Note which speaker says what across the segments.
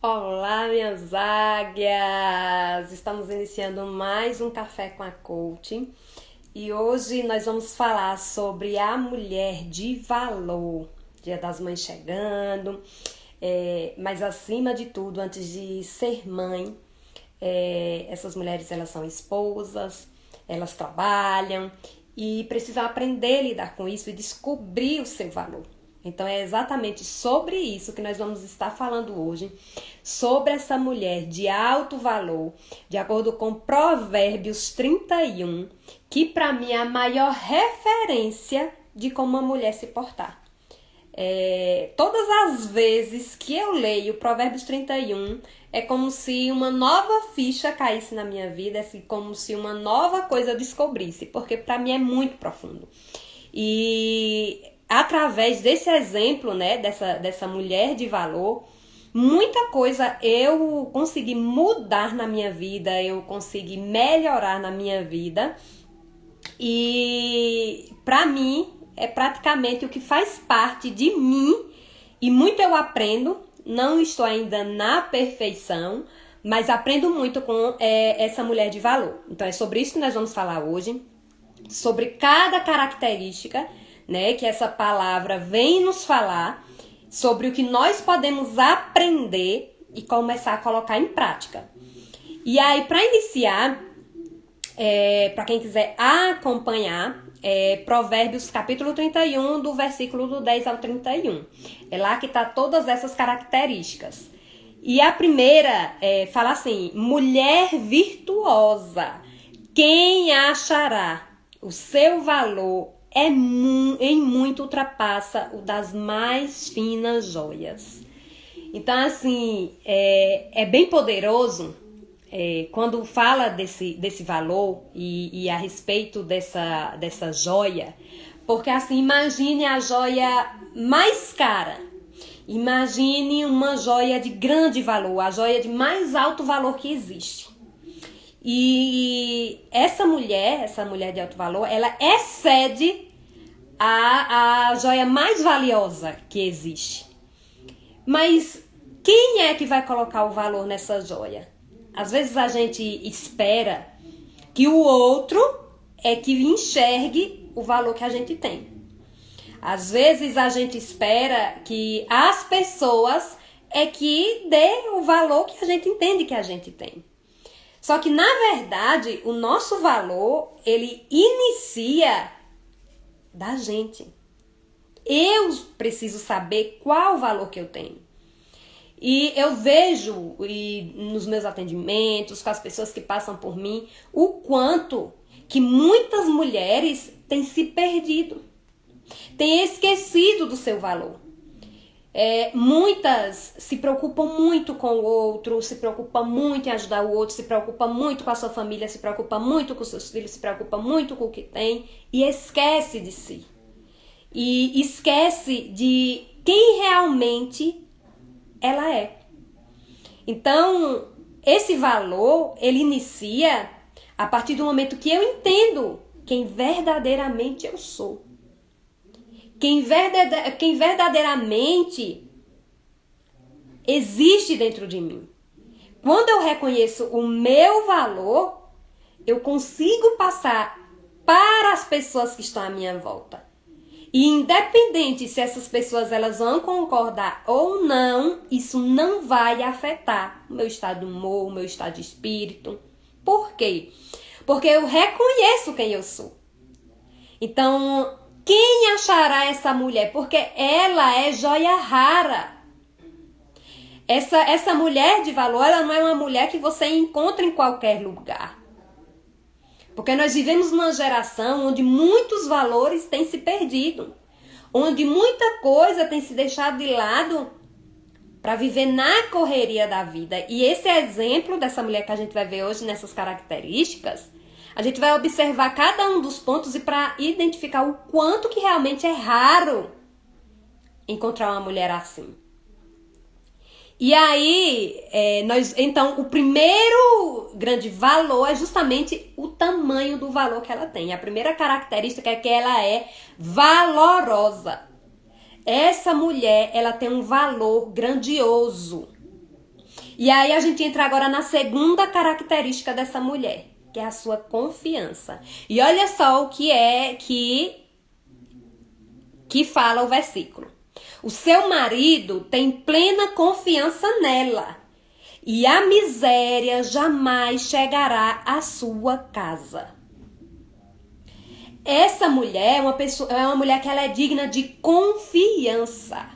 Speaker 1: Olá, minhas águias! Estamos iniciando mais um Café com a Coach e hoje nós vamos falar sobre a mulher de valor. Dia das Mães chegando, mas acima de tudo, antes de ser mãe, essas mulheres elas são esposas, elas trabalham e precisam aprender a lidar com isso e descobrir o seu valor. Então é exatamente sobre isso que nós vamos estar falando hoje, sobre essa mulher de alto valor, de acordo com Provérbios 31, que para mim é a maior referência de como uma mulher se portar. Todas as vezes que eu leio Provérbios 31, é como se uma nova ficha caísse na minha vida, assim, como se uma nova coisa eu descobrisse, porque para mim é muito profundo. E através desse exemplo, né, dessa mulher de valor, muita coisa eu consegui mudar na minha vida, eu consegui melhorar na minha vida. E para mim é praticamente o que faz parte de mim e muito eu aprendo. Não estou ainda na perfeição, mas aprendo muito com essa mulher de valor. Então é sobre isso que nós vamos falar hoje, sobre cada característica, né, que essa palavra vem nos falar, sobre o que nós podemos aprender e começar a colocar em prática. E aí, para iniciar, para quem quiser acompanhar, Provérbios capítulo 31, do versículo do 10 ao 31. É lá que tá todas essas características. E a primeira fala assim: mulher virtuosa, quem achará? O seu valor em muito ultrapassa o das mais finas joias. Então, assim, é bem poderoso quando fala desse valor e a respeito dessa joia, porque, assim, imagine a joia mais cara. Imagine uma joia de grande valor, a joia de mais alto valor que existe. E essa mulher de alto valor, ela excede a joia mais valiosa que existe. Mas quem é que vai colocar o valor nessa joia? Às vezes a gente espera que o outro é que enxergue o valor que a gente tem. Às vezes a gente espera que as pessoas é que dê o valor que a gente entende que a gente tem. Só que, na verdade, o nosso valor, ele inicia da gente. Eu preciso saber qual o valor que eu tenho. E eu vejo nos meus atendimentos, com as pessoas que passam por mim, o quanto que muitas mulheres têm se perdido, têm esquecido do seu valor. Muitas se preocupam muito com o outro, se preocupam muito em ajudar o outro, se preocupam muito com a sua família, se preocupam muito com os seus filhos, se preocupam muito com o que tem e esquece de si. E esquece de quem realmente ela é. Então, esse valor, ele inicia a partir do momento que eu entendo quem verdadeiramente eu sou. Quem verdadeiramente existe dentro de mim. Quando eu reconheço o meu valor, eu consigo passar para as pessoas que estão à minha volta. E independente se essas pessoas elas vão concordar ou não, isso não vai afetar o meu estado de humor, o meu estado de espírito. Por quê? Porque eu reconheço quem eu sou. Então, quem achará essa mulher? Porque ela é joia rara. Essa mulher de valor, ela não é uma mulher que você encontra em qualquer lugar. Porque nós vivemos numa geração onde muitos valores têm se perdido. Onde muita coisa tem se deixado de lado para viver na correria da vida. E esse exemplo dessa mulher que a gente vai ver hoje nessas características, a gente vai observar cada um dos pontos e para identificar o quanto que realmente é raro encontrar uma mulher assim. E aí, então, o primeiro grande valor é justamente o tamanho do valor que ela tem. A primeira característica é que ela é valorosa. Essa mulher, ela tem um valor grandioso. E aí a gente entra agora na segunda característica dessa mulher, que é a sua confiança. E olha só o que é que fala o versículo. O seu marido tem plena confiança nela, e a miséria jamais chegará à sua casa. Essa mulher é uma mulher que ela é digna de confiança.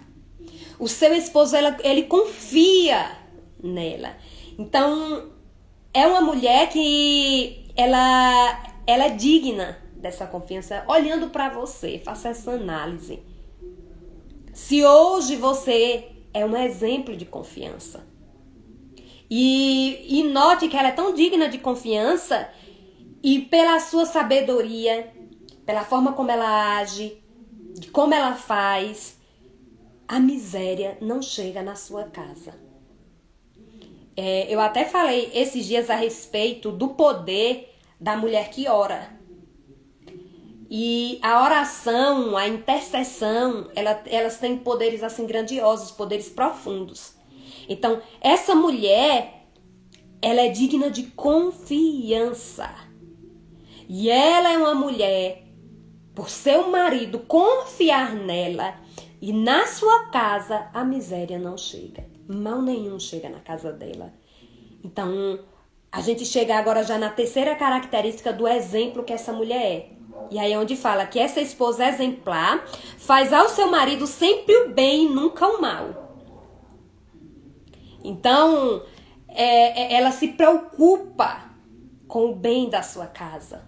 Speaker 1: O seu esposo, ele confia nela. Então, é uma mulher que ela é digna dessa confiança. Olhando para você, faça essa análise. Se hoje você é um exemplo de confiança, e note que ela é tão digna de confiança, e pela sua sabedoria, pela forma como ela age, de como ela faz, a miséria não chega na sua casa. Eu até falei esses dias a respeito do poder da mulher que ora. E a oração, a intercessão, elas têm poderes assim grandiosos, poderes profundos. Então, essa mulher, ela é digna de confiança. E ela é uma mulher, por seu marido confiar nela, e na sua casa a miséria não chega. Mal nenhum chega na casa dela. Então, a gente chega agora já na terceira característica do exemplo que essa mulher é. E aí é onde fala que essa esposa exemplar faz ao seu marido sempre o bem e nunca o mal. Então, ela se preocupa com o bem da sua casa.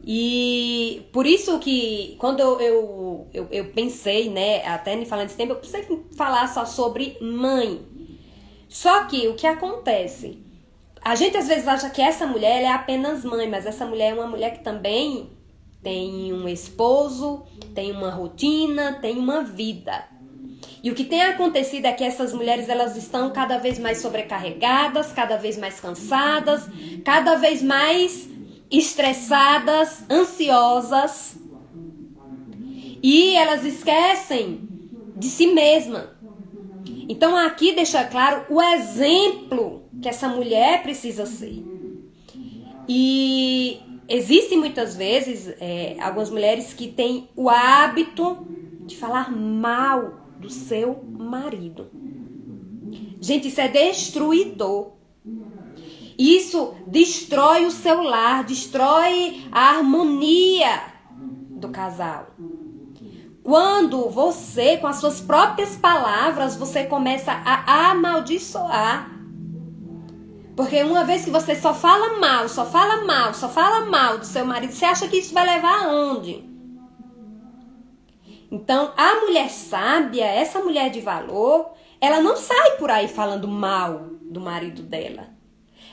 Speaker 1: E por isso que quando eu pensei, né, até me falando desse tempo, eu precisei falar só sobre mãe. Só que o que acontece? A gente às vezes acha que essa mulher ela é apenas mãe, mas essa mulher é uma mulher que também tem um esposo, tem uma rotina, tem uma vida. E o que tem acontecido é que essas mulheres elas estão cada vez mais sobrecarregadas, cada vez mais cansadas, cada vez mais estressadas, ansiosas. E elas esquecem de si mesma. Então aqui deixa claro o exemplo que essa mulher precisa ser. E existem muitas vezes algumas mulheres que têm o hábito de falar mal do seu marido. Gente, isso é destruidor. Isso destrói o seu lar, destrói a harmonia do casal. Quando você, com as suas próprias palavras, você começa a amaldiçoar. Porque uma vez que você só fala mal do seu marido, você acha que isso vai levar aonde? Então, a mulher sábia, essa mulher de valor, ela não sai por aí falando mal do marido dela.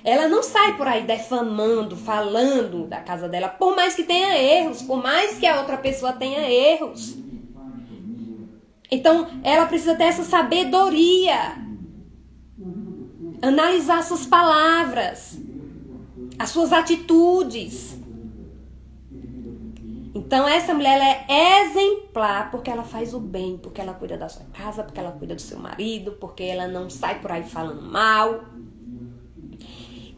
Speaker 1: Ela não sai por aí defamando, falando da casa dela, por mais que tenha erros, por mais que a outra pessoa tenha erros. Então, ela precisa ter essa sabedoria. Analisar suas palavras, as suas atitudes. Então, essa mulher ela é exemplar porque ela faz o bem, porque ela cuida da sua casa, porque ela cuida do seu marido, porque ela não sai por aí falando mal.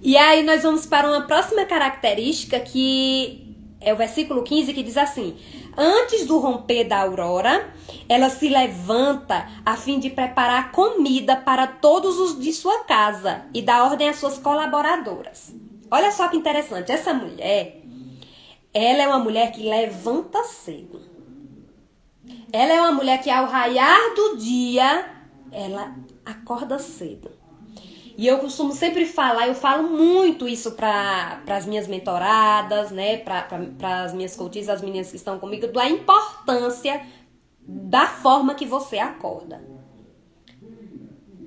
Speaker 1: E aí nós vamos para uma próxima característica que é o versículo 15 que diz assim: antes do romper da aurora, ela se levanta a fim de preparar comida para todos os de sua casa e dar ordem às suas colaboradoras. Olha só que interessante, essa mulher, ela é uma mulher que levanta cedo. Ela é uma mulher que ao raiar do dia, ela acorda cedo. E eu costumo sempre falar, eu falo muito isso para as minhas mentoradas, né, para as minhas coaches, as meninas que estão comigo, da importância da forma que você acorda.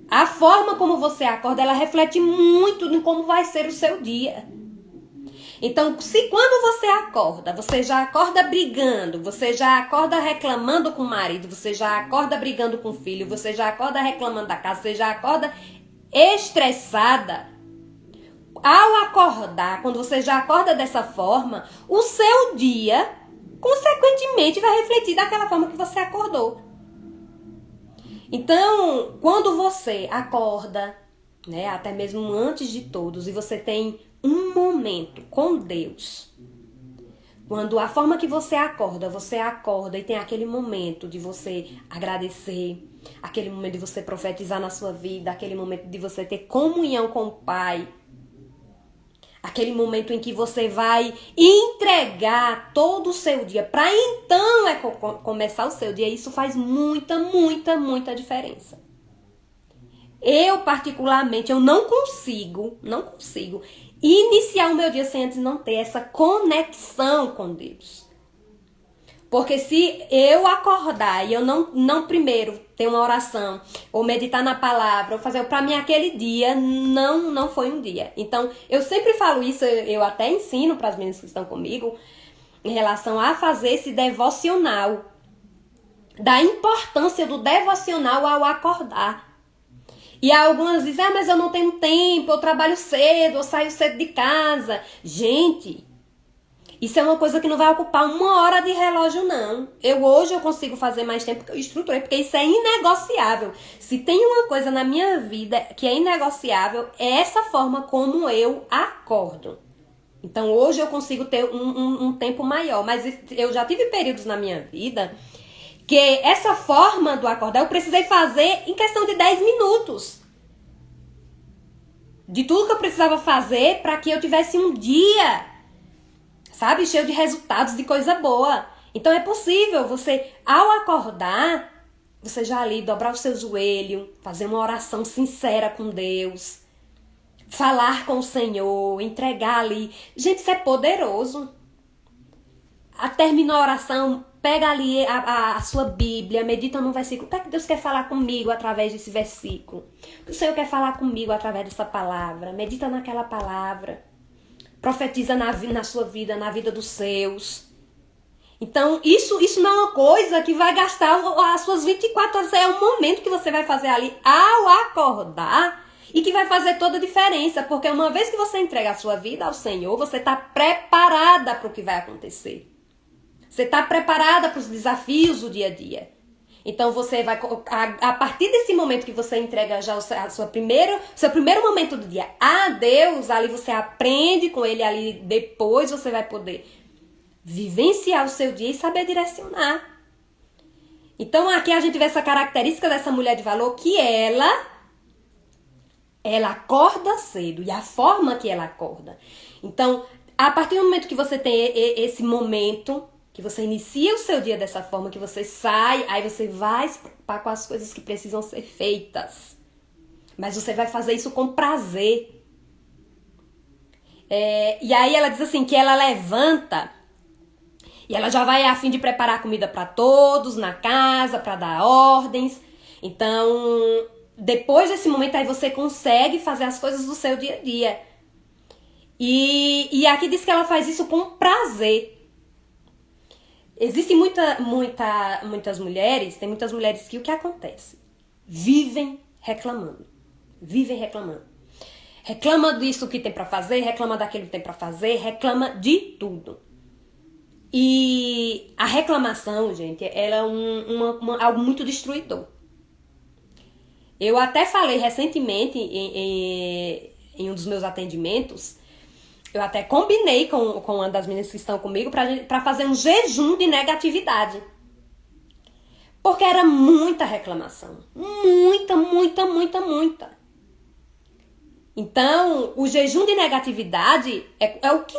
Speaker 1: A forma como você acorda, ela reflete muito em como vai ser o seu dia. Então, se quando você já acorda brigando, você já acorda reclamando com o marido, você já acorda brigando com o filho, você já acorda reclamando da casa, você já acorda estressada, ao acordar, quando você já acorda dessa forma, o seu dia, consequentemente, vai refletir daquela forma que você acordou. Então, quando você acorda, né, até mesmo antes de todos, e você tem um momento com Deus, quando a forma que você acorda e tem aquele momento de você agradecer, aquele momento de você profetizar na sua vida, aquele momento de você ter comunhão com o Pai, aquele momento em que você vai entregar todo o seu dia para então começar o seu dia, isso faz muita, muita, muita diferença. Eu, particularmente, eu não consigo iniciar o meu dia sem antes não ter essa conexão com Deus. Porque se eu acordar e eu não primeiro ter uma oração, ou meditar na palavra, ou fazer, para mim aquele dia não foi um dia. Então, eu sempre falo isso, eu até ensino para as meninas que estão comigo, em relação a fazer esse devocional, da importância do devocional ao acordar. E algumas dizem, mas eu não tenho tempo, eu trabalho cedo, eu saio cedo de casa. Gente, isso é uma coisa que não vai ocupar 1 hora de relógio, não. Hoje eu consigo fazer mais tempo que eu estruturei, porque isso é inegociável. Se tem uma coisa na minha vida que é inegociável, é essa forma como eu acordo. Então hoje eu consigo ter um tempo maior, mas eu já tive períodos na minha vida que essa forma do acordar eu precisei fazer em questão de 10 minutos. De tudo que eu precisava fazer para que eu tivesse um dia, sabe, cheio de resultados, de coisa boa. Então é possível você, ao acordar, você já ali dobrar o seu joelho, fazer uma oração sincera com Deus, falar com o Senhor, entregar ali. Gente, isso é poderoso. Terminou a oração, pega ali a sua Bíblia, medita num versículo. O que Deus quer falar comigo através desse versículo? O que o Senhor quer falar comigo através dessa palavra? Medita naquela palavra. Profetiza na sua vida, na vida dos seus. Então, isso não é uma coisa que vai gastar as suas 24 horas. É um momento que você vai fazer ali ao acordar e que vai fazer toda a diferença. Porque uma vez que você entrega a sua vida ao Senhor, você está preparada para o que vai acontecer. Você está preparada para os desafios do dia a dia. Então você vai, a partir desse momento que você entrega já seu primeiro momento do dia a Deus, ali você aprende com Ele, ali depois você vai poder vivenciar o seu dia e saber direcionar. Então aqui a gente vê essa característica dessa mulher de valor, que ela acorda cedo, e a forma que ela acorda. Então, a partir do momento que você tem esse momento, que você inicia o seu dia dessa forma, que você sai, aí você vai se preocupar com as coisas que precisam ser feitas. Mas você vai fazer isso com prazer. E aí ela diz assim, que ela levanta e ela já vai a fim de preparar comida para todos na casa, para dar ordens. Então, depois desse momento aí você consegue fazer as coisas do seu dia a dia. E aqui diz que ela faz isso com prazer. Existem muitas mulheres, tem muitas mulheres que o que acontece? Vivem reclamando. Reclama disso que tem pra fazer, reclama daquilo que tem pra fazer, reclama de tudo. E a reclamação, gente, ela é algo muito destruidor. Eu até falei recentemente em um dos meus atendimentos. Eu até combinei com uma das meninas que estão comigo para fazer um jejum de negatividade. Porque era muita reclamação. Muita. Então, o jejum de negatividade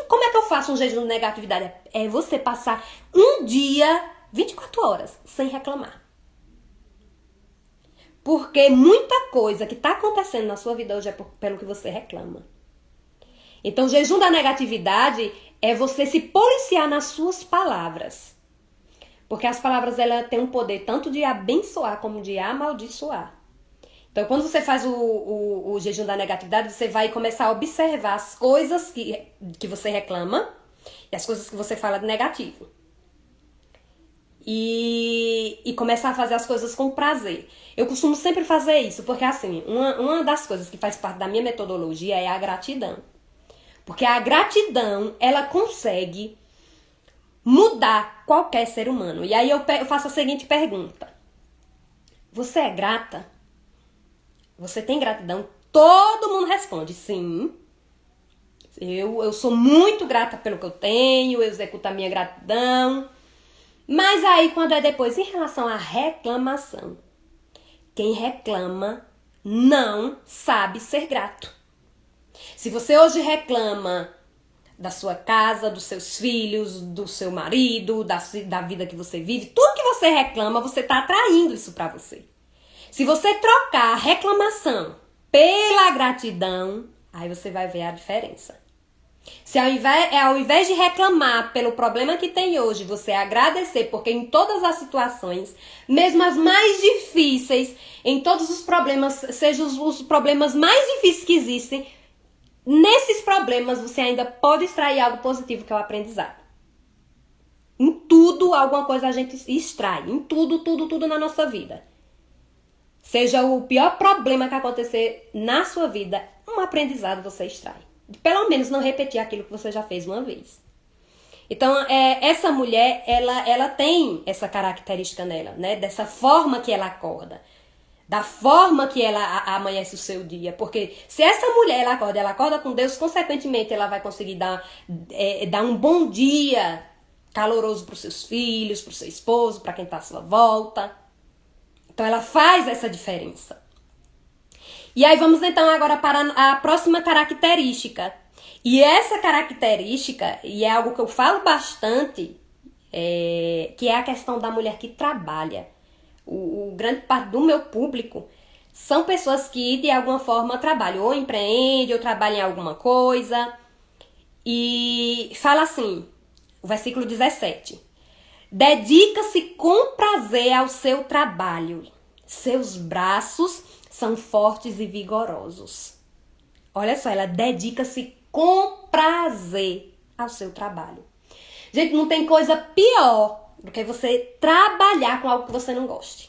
Speaker 1: como é que eu faço um jejum de negatividade? É você passar um dia, 24 horas, sem reclamar. Porque muita coisa que está acontecendo na sua vida hoje é pelo que você reclama. Então, o jejum da negatividade é você se policiar nas suas palavras. Porque as palavras, elas têm um poder tanto de abençoar como de amaldiçoar. Então, quando você faz o jejum da negatividade, você vai começar a observar as coisas que você reclama e as coisas que você fala de negativo. E começar a fazer as coisas com prazer. Eu costumo sempre fazer isso, porque assim, uma das coisas que faz parte da minha metodologia é a gratidão. Porque a gratidão, ela consegue mudar qualquer ser humano. E aí eu faço a seguinte pergunta. Você é grata? Você tem gratidão? Todo mundo responde sim. Eu sou muito grata pelo que eu tenho, eu executo a minha gratidão. Mas aí, quando é depois, em relação à reclamação, quem reclama não sabe ser grato. Se você hoje reclama da sua casa, dos seus filhos, do seu marido, da vida que você vive, tudo que você reclama, você está atraindo isso para você. Se você trocar a reclamação pela gratidão, aí você vai ver a diferença. Se ao invés de reclamar pelo problema que tem hoje, você agradecer, porque em todas as situações, mesmo as mais difíceis, em todos os problemas, sejam os problemas mais difíceis que existem, nesses problemas você ainda pode extrair algo positivo, que é o aprendizado. Em tudo, alguma coisa a gente extrai. Em tudo na nossa vida. Seja o pior problema que acontecer na sua vida, um aprendizado você extrai. Pelo menos não repetir aquilo que você já fez uma vez. Então, essa mulher, ela tem essa característica nela, né? Dessa forma que ela acorda. Da forma que ela amanhece o seu dia. Porque se essa mulher ela acorda com Deus, consequentemente ela vai conseguir dar um bom dia caloroso para os seus filhos, para o seu esposo, para quem está à sua volta. Então ela faz essa diferença. E aí vamos então agora para a próxima característica. E essa característica, e é algo que eu falo bastante, que é a questão da mulher que trabalha. O grande parte do meu público são pessoas que de alguma forma trabalham, ou empreendem, ou trabalham em alguma coisa. E fala assim, o versículo 17. Dedica-se com prazer ao seu trabalho. Seus braços são fortes e vigorosos. Olha só, ela dedica-se com prazer ao seu trabalho. Gente, não tem coisa pior do que você trabalhar com algo que você não goste.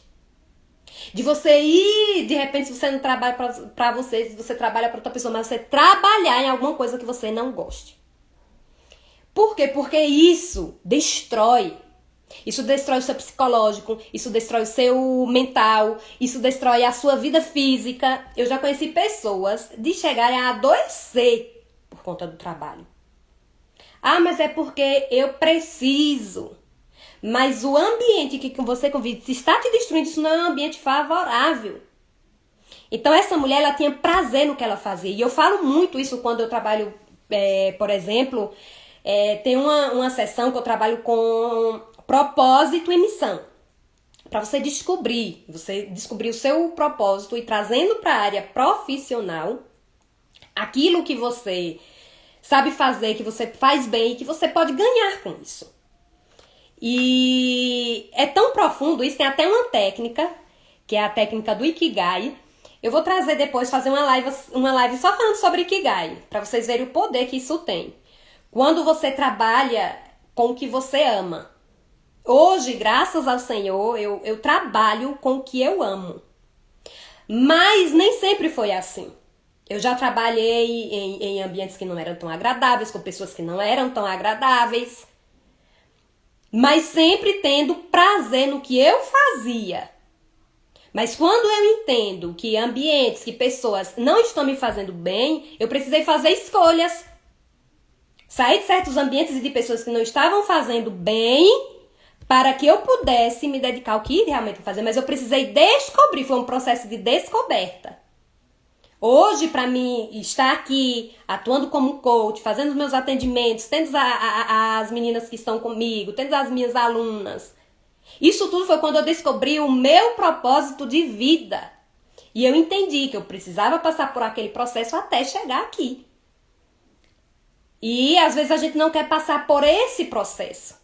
Speaker 1: De você ir, de repente, se você não trabalha pra você, se você trabalha pra outra pessoa, mas você trabalhar em alguma coisa que você não goste. Por quê? Porque isso destrói. Isso destrói o seu psicológico, isso destrói o seu mental, isso destrói a sua vida física. Eu já conheci pessoas de chegarem a adoecer por conta do trabalho. Ah, mas é porque eu preciso. Mas o ambiente que você convive, se está te destruindo, isso não é um ambiente favorável. Então essa mulher, ela tinha prazer no que ela fazia. E eu falo muito isso quando eu trabalho, por exemplo, tem uma sessão que eu trabalho com propósito e missão. Para você descobrir o seu propósito e trazendo para a área profissional aquilo que você sabe fazer, que você faz bem e que você pode ganhar com isso. E é tão profundo isso, tem até uma técnica, que é a técnica do Ikigai. Eu vou trazer depois, fazer uma live só falando sobre Ikigai, para vocês verem o poder que isso tem. Quando você trabalha com o que você ama. Hoje, graças ao Senhor, eu trabalho com o que eu amo. Mas nem sempre foi assim. Eu já trabalhei em ambientes que não eram tão agradáveis, com pessoas que não eram tão agradáveis. Mas sempre tendo prazer no que eu fazia. Mas quando eu entendo que ambientes, que pessoas não estão me fazendo bem, eu precisei fazer escolhas. Sair de certos ambientes e de pessoas que não estavam fazendo bem, para que eu pudesse me dedicar ao que realmente fazer. Mas eu precisei descobrir, foi um processo de descoberta. Hoje, para mim, estar aqui, atuando como coach, fazendo os meus atendimentos, tendo as meninas que estão comigo, tendo as minhas alunas. Isso tudo foi quando eu descobri o meu propósito de vida. E eu entendi que eu precisava passar por aquele processo até chegar aqui. E às vezes a gente não quer passar por esse processo.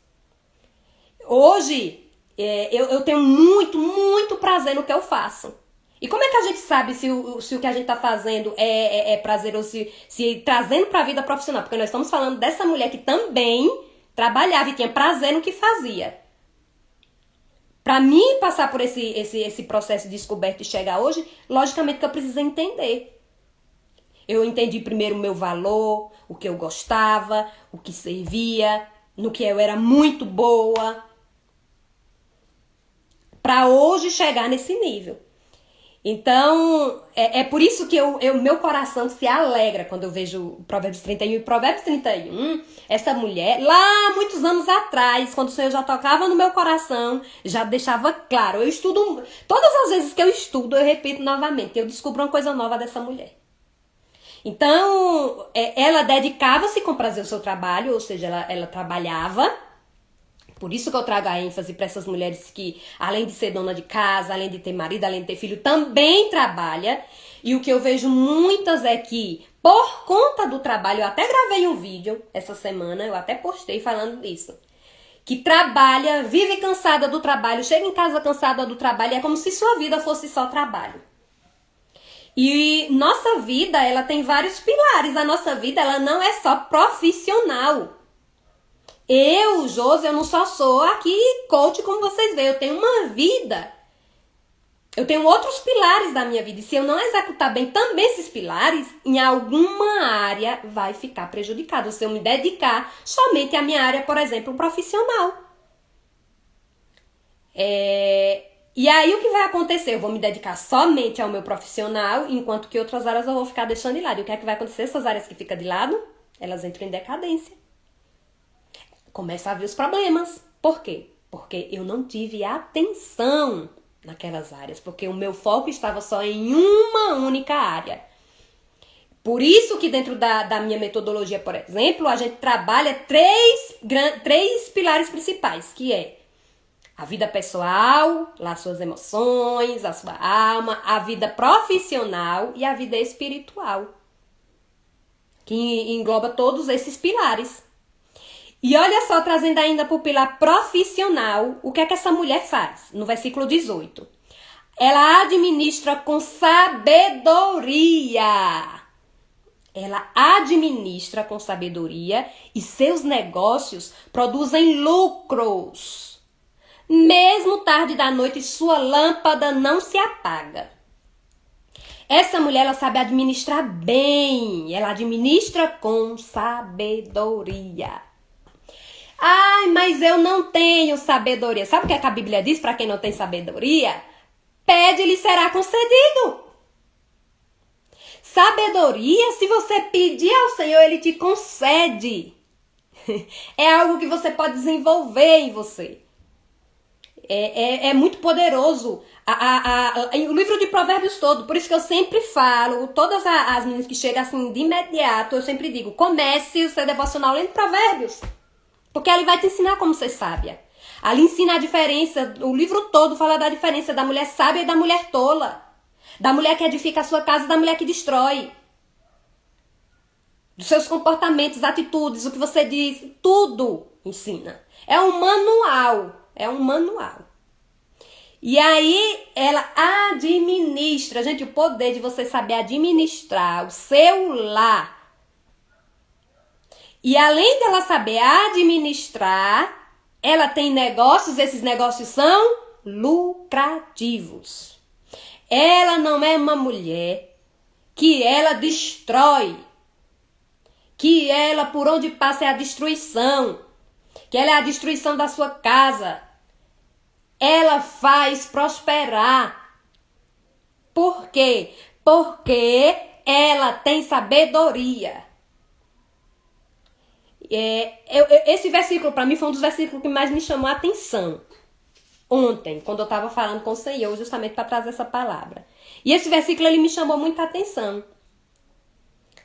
Speaker 1: Hoje, eu tenho muito prazer no que eu faço. E como é que a gente sabe se o que a gente está fazendo é prazeroso, se trazendo para a vida profissional? Porque nós estamos falando dessa mulher que também trabalhava e tinha prazer no que fazia. Para mim passar por esse processo de descoberta e chegar hoje, logicamente que eu preciso entender. Eu entendi primeiro o meu valor, o que eu gostava, o que servia, no que eu era muito boa. para hoje chegar nesse nível. Então, é por isso que meu coração se alegra quando eu vejo Provérbios 31. E Provérbios 31, essa mulher, lá muitos anos atrás, quando o Senhor já tocava no meu coração, já deixava claro. Eu estudo, todas as vezes que eu estudo, eu repito novamente, eu descubro uma coisa nova dessa mulher. Então, ela dedicava-se com prazer ao seu trabalho, ou seja, ela trabalhava. Por isso que eu trago a ênfase para essas mulheres que, além de ser dona de casa, além de ter marido, além de ter filho, também trabalha. E o que eu vejo muitas é que, por conta do trabalho, eu até gravei um vídeo essa semana, eu até postei falando disso. Que trabalha, vive cansada do trabalho, chega em casa cansada do trabalho, é como se sua vida fosse só trabalho. E nossa vida, ela tem vários pilares. A nossa vida, ela não é só profissional. Eu, Josi, eu não só sou aqui coach como vocês veem. Eu tenho uma vida. Eu tenho outros pilares da minha vida. E se eu não executar bem também esses pilares, em alguma área vai ficar prejudicado. Se eu me dedicar somente à minha área, por exemplo, profissional. E aí o que vai acontecer? Eu vou me dedicar somente ao meu profissional, enquanto que outras áreas eu vou ficar deixando de lado. E o que é que vai acontecer? Essas áreas que ficam de lado, elas entram em decadência. Começa a ver os problemas. Por quê? Porque eu não tive atenção naquelas áreas. Porque o meu foco estava só em uma única área. Por isso que dentro da minha metodologia, por exemplo, a gente trabalha três pilares principais, que é a vida pessoal, lá suas emoções, a sua alma, a vida profissional e a vida espiritual. Que engloba todos esses pilares. E olha só, trazendo ainda para o pilar profissional, o que é que essa mulher faz? No versículo 18. Ela administra com sabedoria. Ela administra com sabedoria e seus negócios produzem lucros. Mesmo tarde da noite, sua lâmpada não se apaga. Essa mulher, ela sabe administrar bem. Ela administra com sabedoria. Ai, mas eu não tenho sabedoria. Sabe o que é que a Bíblia diz para quem não tem sabedoria? Pede-lhe será concedido. Sabedoria, se você pedir ao Senhor, Ele te concede. É algo que você pode desenvolver em você. É muito poderoso o livro de Provérbios todo. Por isso que eu sempre falo, todas as meninas que chegam assim de imediato, eu sempre digo, comece o seu devocional lendo Provérbios. Porque ele vai te ensinar como ser sábia. Ali ensina a diferença, o livro todo fala da diferença da mulher sábia e da mulher tola. Da mulher que edifica a sua casa e da mulher que destrói. Dos seus comportamentos, atitudes, o que você diz, tudo ensina. É um manual. É um manual. E aí, ela administra. Gente, o poder de você saber administrar o seu lar. E além dela saber administrar, ela tem negócios. Esses negócios são lucrativos. Ela não é uma mulher que ela destrói. Que ela, por onde passa, é a destruição. Que ela é a destruição da sua casa. Ela faz prosperar. Por quê? Porque ela tem sabedoria. Esse versículo, para mim, foi um dos versículos que mais me chamou a atenção. Ontem, quando eu estava falando com o Senhor, justamente para trazer essa palavra. E esse versículo, ele me chamou muita atenção.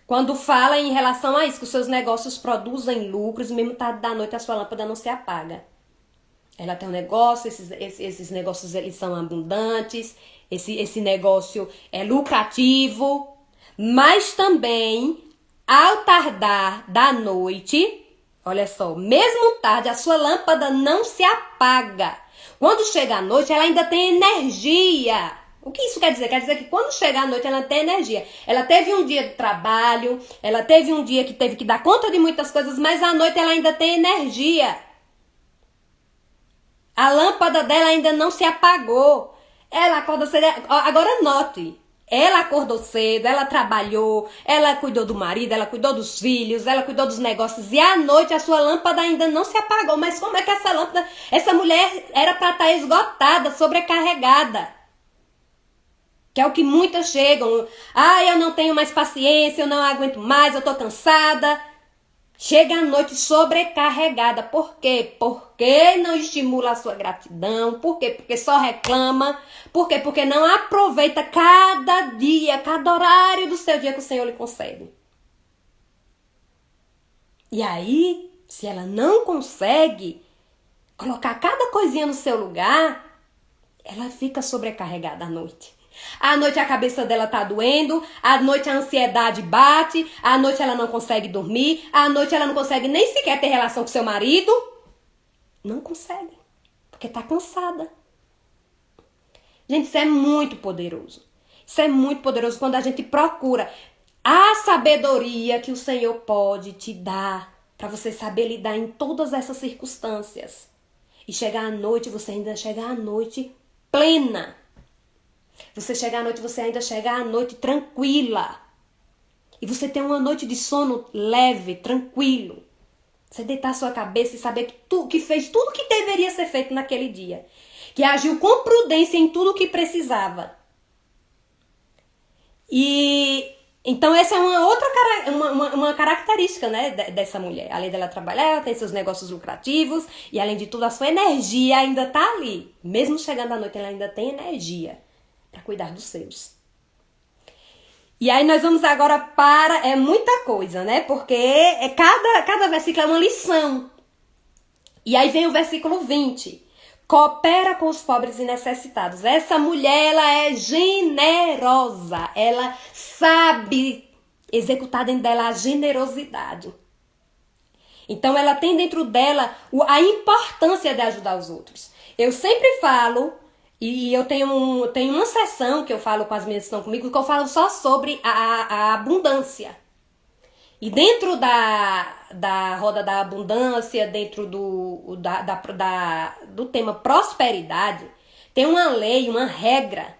Speaker 1: Quando fala em relação a isso, que os seus negócios produzem lucros, mesmo tarde da noite a sua lâmpada não se apaga. Ela tem um negócio, esses negócios eles são abundantes, esse negócio é lucrativo, mas também, ao tardar da noite, olha só, mesmo tarde a sua lâmpada não se apaga. Quando chega a noite, ela ainda tem energia. O que isso quer dizer? Quer dizer que quando chega a noite, ela tem energia. Ela teve um dia de trabalho, ela teve um dia que teve que dar conta de muitas coisas, mas à noite ela ainda tem energia. A lâmpada dela ainda não se apagou. Ela acorda cedo. Agora note, Ela acordou cedo, ela trabalhou, ela cuidou do marido, ela cuidou dos filhos, ela cuidou dos negócios e à noite a sua lâmpada ainda não se apagou. Mas como é que essa mulher era para estar esgotada, sobrecarregada? Que é o que muitas chegam. Eu não tenho mais paciência, eu não aguento mais, eu tô cansada. Chega à noite sobrecarregada. Por quê? Porque não estimula a sua gratidão. Por quê? Porque só reclama. Por quê? Porque não aproveita cada dia, cada horário do seu dia que o Senhor lhe concede. E aí, se ela não consegue colocar cada coisinha no seu lugar, ela fica sobrecarregada à noite. À noite a cabeça dela tá doendo, à noite a ansiedade bate, à noite ela não consegue dormir, à noite ela não consegue nem sequer ter relação com seu marido. Não consegue, porque tá cansada. Gente, isso é muito poderoso. Isso é muito poderoso quando a gente procura a sabedoria que o Senhor pode te dar para você saber lidar em todas essas circunstâncias. E chegar à noite, você ainda chegar à noite plena. Você chegar à noite, você ainda chegar à noite tranquila. E você ter uma noite de sono leve, tranquilo. Você deitar a sua cabeça e saber que fez tudo que deveria ser feito naquele dia. Que agiu com prudência em tudo o que precisava. E então essa é uma característica, né, dessa mulher. Além dela trabalhar, ela tem seus negócios lucrativos. E além de tudo, a sua energia ainda tá ali. Mesmo chegando à noite, ela ainda tem energia para cuidar dos seus. E aí nós vamos agora para... É muita coisa, né? Porque cada versículo é uma lição. E aí vem o versículo 20. Coopera com os pobres e necessitados. Essa mulher, ela é generosa. Ela sabe executar dentro dela a generosidade. Então ela tem dentro dela a importância de ajudar os outros. Eu sempre falo... E eu tenho uma sessão que eu falo com as minhas que estão comigo, que eu falo só sobre a abundância. E dentro da roda da abundância, dentro do tema prosperidade, tem uma lei, uma regra,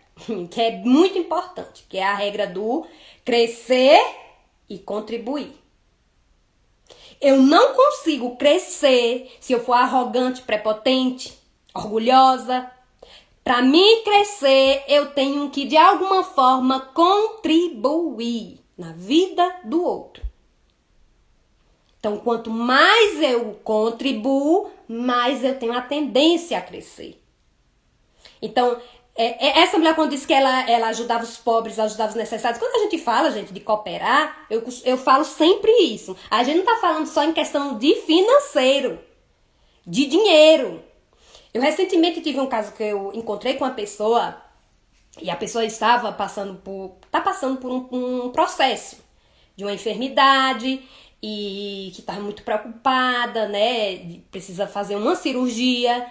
Speaker 1: que é muito importante, que é a regra do crescer e contribuir. Eu não consigo crescer se eu for arrogante, prepotente, orgulhosa. Para mim crescer, eu tenho que, de alguma forma, contribuir na vida do outro. Então, quanto mais eu contribuo, mais eu tenho a tendência a crescer. Então, essa mulher, quando disse que ela ajudava os pobres, ajudava os necessitados, quando a gente fala, gente, de cooperar, eu falo sempre isso. A gente não está falando só em questão de financeiro, de dinheiro. Eu recentemente tive um caso que eu encontrei com uma pessoa e a pessoa está passando por um processo de uma enfermidade e que está muito preocupada, né? Precisa fazer uma cirurgia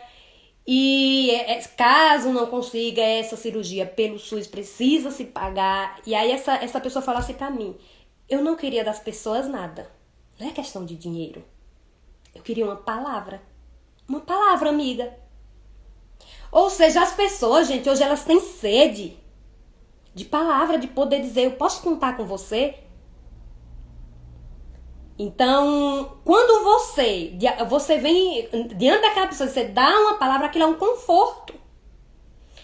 Speaker 1: e caso não consiga essa cirurgia pelo SUS, precisa se pagar. E aí essa pessoa falou assim pra mim: eu não queria das pessoas nada, não é questão de dinheiro. Eu queria uma palavra, amiga. Ou seja, as pessoas, gente, hoje elas têm sede de palavra, de poder dizer, eu posso contar com você? Então, quando você vem diante daquela pessoa, você dá uma palavra, aquilo é um conforto.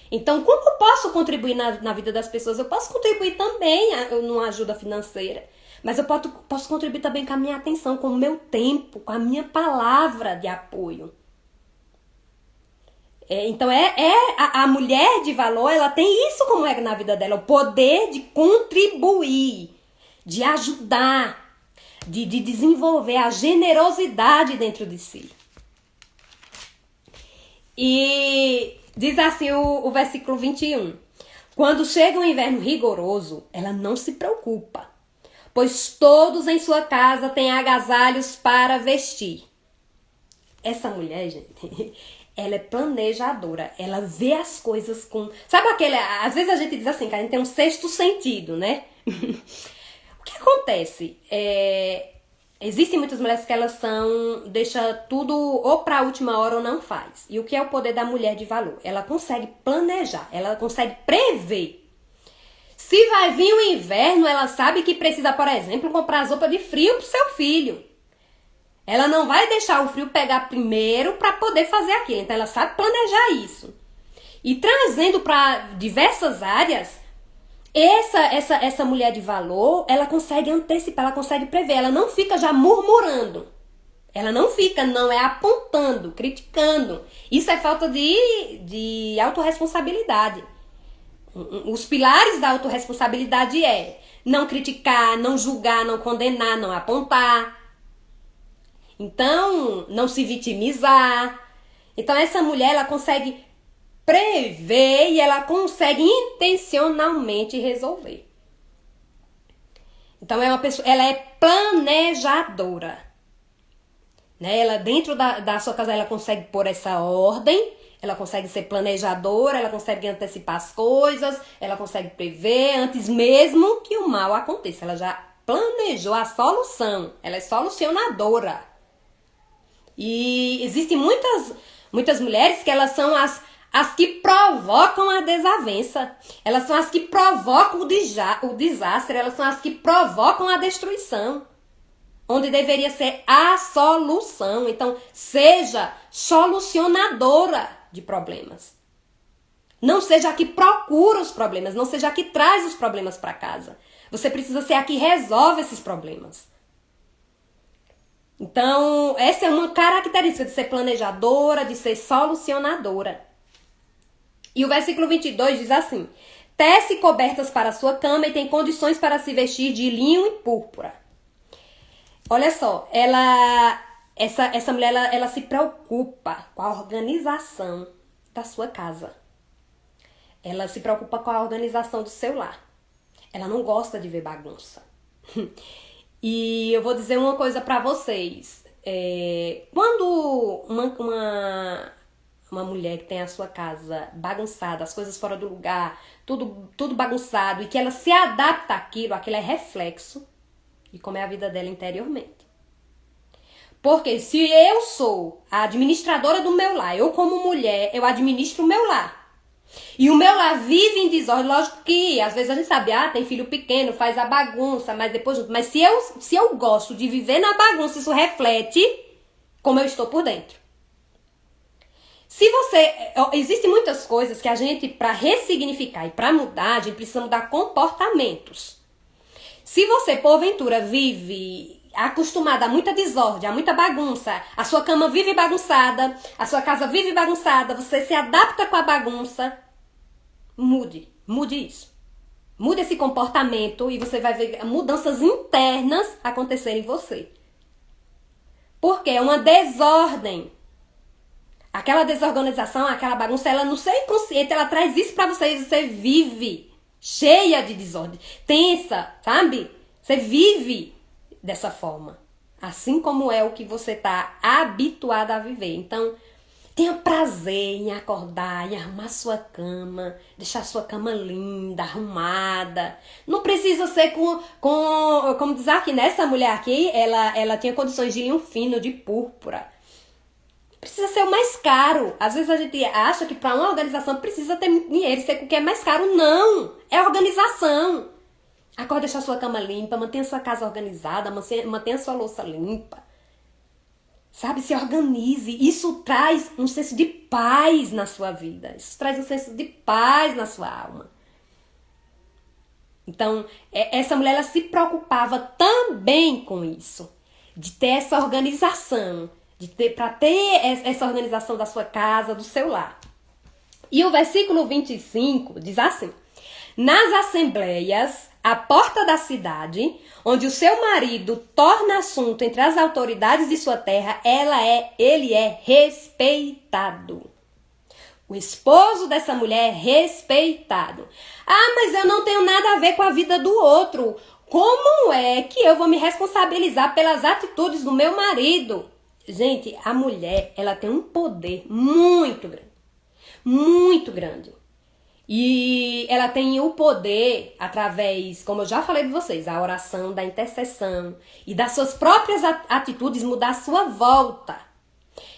Speaker 1: Então, como eu posso contribuir na vida das pessoas? Eu posso contribuir também numa ajuda financeira. Mas eu posso contribuir também com a minha atenção, com o meu tempo, com a minha palavra de apoio. Então, a mulher de valor, ela tem isso como regra na vida dela, o poder de contribuir, de ajudar, de desenvolver a generosidade dentro de si. E diz assim o versículo 21. Quando chega o inverno rigoroso, ela não se preocupa, pois todos em sua casa têm agasalhos para vestir. Essa mulher, gente... Ela é planejadora, ela vê as coisas com... Sabe aquele... Às vezes a gente diz assim, que a gente tem um sexto sentido, né? O que acontece? Existem muitas mulheres que elas deixa tudo ou pra última hora ou não faz. E o que é o poder da mulher de valor? Ela consegue planejar, ela consegue prever. Se vai vir o inverno, ela sabe que precisa, por exemplo, comprar roupa de frio pro seu filho. Ela não vai deixar o frio pegar primeiro para poder fazer aquilo. Então ela sabe planejar isso. E trazendo para diversas áreas, essa mulher de valor, ela consegue antecipar, ela consegue prever. Ela não fica já murmurando. Ela não fica, não é apontando, criticando. Isso é falta de autorresponsabilidade. Os pilares da autorresponsabilidade é não criticar, não julgar, não condenar, não apontar. Então, não se vitimizar. Então, essa mulher, ela consegue prever e ela consegue intencionalmente resolver. Então, ela é planejadora. Né? Ela, dentro da sua casa, ela consegue pôr essa ordem. Ela consegue ser planejadora, ela consegue antecipar as coisas, ela consegue prever antes mesmo que o mal aconteça. Ela já planejou a solução, ela é solucionadora. E existem muitas mulheres que elas são as que provocam a desavença. Elas são as que provocam o desastre, elas são as que provocam a destruição. Onde deveria ser a solução. Então, seja solucionadora de problemas. Não seja a que procura os problemas, não seja a que traz os problemas para casa. Você precisa ser a que resolve esses problemas. Então, essa é uma característica de ser planejadora, de ser solucionadora. E o versículo 22 diz assim: tece cobertas para a sua cama e tem condições para se vestir de linho e púrpura. Olha só, essa mulher, ela se preocupa com a organização da sua casa. Ela se preocupa com a organização do seu lar. Ela não gosta de ver bagunça. E eu vou dizer uma coisa pra vocês. Quando uma mulher que tem a sua casa bagunçada, as coisas fora do lugar, tudo bagunçado, e que ela se adapta àquilo, aquilo é reflexo de como é a vida dela interiormente. Porque se eu sou a administradora do meu lar, eu como mulher, eu administro o meu lar. E o meu lar vive em desordem, lógico que às vezes a gente sabe, tem filho pequeno, faz a bagunça, mas depois... Mas se eu gosto de viver na bagunça, isso reflete como eu estou por dentro. Existem muitas coisas que a gente, para ressignificar e para mudar, a gente precisa mudar comportamentos. Se você, porventura, vive acostumada a muita desordem, a muita bagunça, a sua cama vive bagunçada, a sua casa vive bagunçada, você se adapta com a bagunça, mude isso. Mude esse comportamento e você vai ver mudanças internas acontecerem em você. Porque é uma desordem. Aquela desorganização, aquela bagunça, ela no seu inconsciente, ela traz isso pra você e você vive cheia de desordem, tensa, sabe? Você vive dessa forma, assim como é o que você tá habituado a viver. Então, tenha prazer em acordar, em arrumar sua cama, deixar sua cama linda, arrumada. Não precisa ser como diz aqui, né? Essa mulher aqui, ela tinha condições de linho fino, de púrpura. Precisa ser o mais caro. Às vezes a gente acha que para uma organização precisa ter dinheiro, ser o que é mais caro. Não! É organização. Acorde, deixar sua cama limpa, mantenha sua casa organizada, mantenha sua louça limpa. Sabe, se organize. Isso traz um senso de paz na sua vida. Isso traz um senso de paz na sua alma. Então, essa mulher, ela se preocupava também com isso. De ter essa organização. Para ter essa organização da sua casa, do seu lar. E o versículo 25 diz assim: nas assembleias, à porta da cidade, onde o seu marido torna assunto entre as autoridades de sua terra, ele é respeitado. O esposo dessa mulher é respeitado. Mas eu não tenho nada a ver com a vida do outro. Como é que eu vou me responsabilizar pelas atitudes do meu marido? Gente, a mulher, ela tem um poder muito grande. Muito grande. E ela tem o poder, através, como eu já falei de vocês, a oração, da intercessão e das suas próprias atitudes, mudar a sua volta.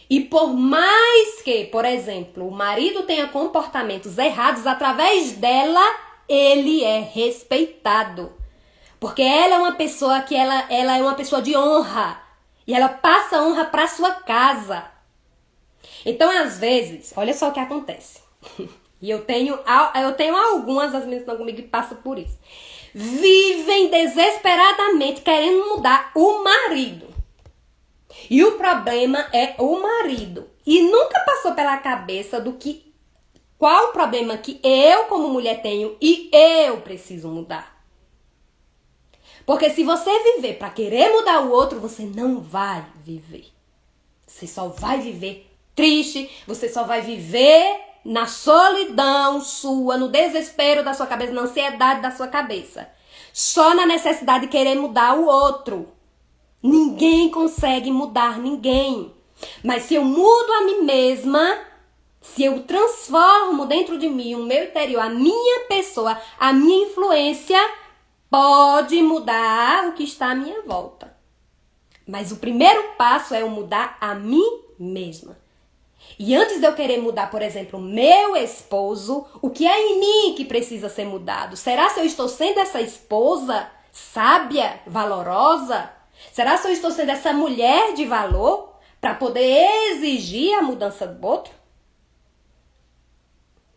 Speaker 1: E por mais que, por exemplo, o marido tenha comportamentos errados, através dela, ele é respeitado. Porque ela é uma pessoa que ela é uma pessoa de honra. E ela passa honra para sua casa. Então, às vezes, olha só o que acontece. E eu tenho algumas das meninas que estão comigo que passam por isso. Vivem desesperadamente querendo mudar o marido. E o problema é o marido. E nunca passou pela cabeça qual o problema que eu como mulher tenho e eu preciso mudar. Porque se você viver para querer mudar o outro, você não vai viver. Você só vai viver triste, você só vai viver na solidão sua, no desespero da sua cabeça, na ansiedade da sua cabeça. Só na necessidade de querer mudar o outro. Ninguém consegue mudar ninguém. Mas se eu mudo a mim mesma, se eu transformo dentro de mim, o meu interior, a minha pessoa, a minha influência, pode mudar o que está à minha volta. Mas o primeiro passo é eu mudar a mim mesma. E antes de eu querer mudar, por exemplo, meu esposo, o que é em mim que precisa ser mudado? Será se eu estou sendo essa esposa sábia, valorosa? Será se eu estou sendo essa mulher de valor para poder exigir a mudança do outro?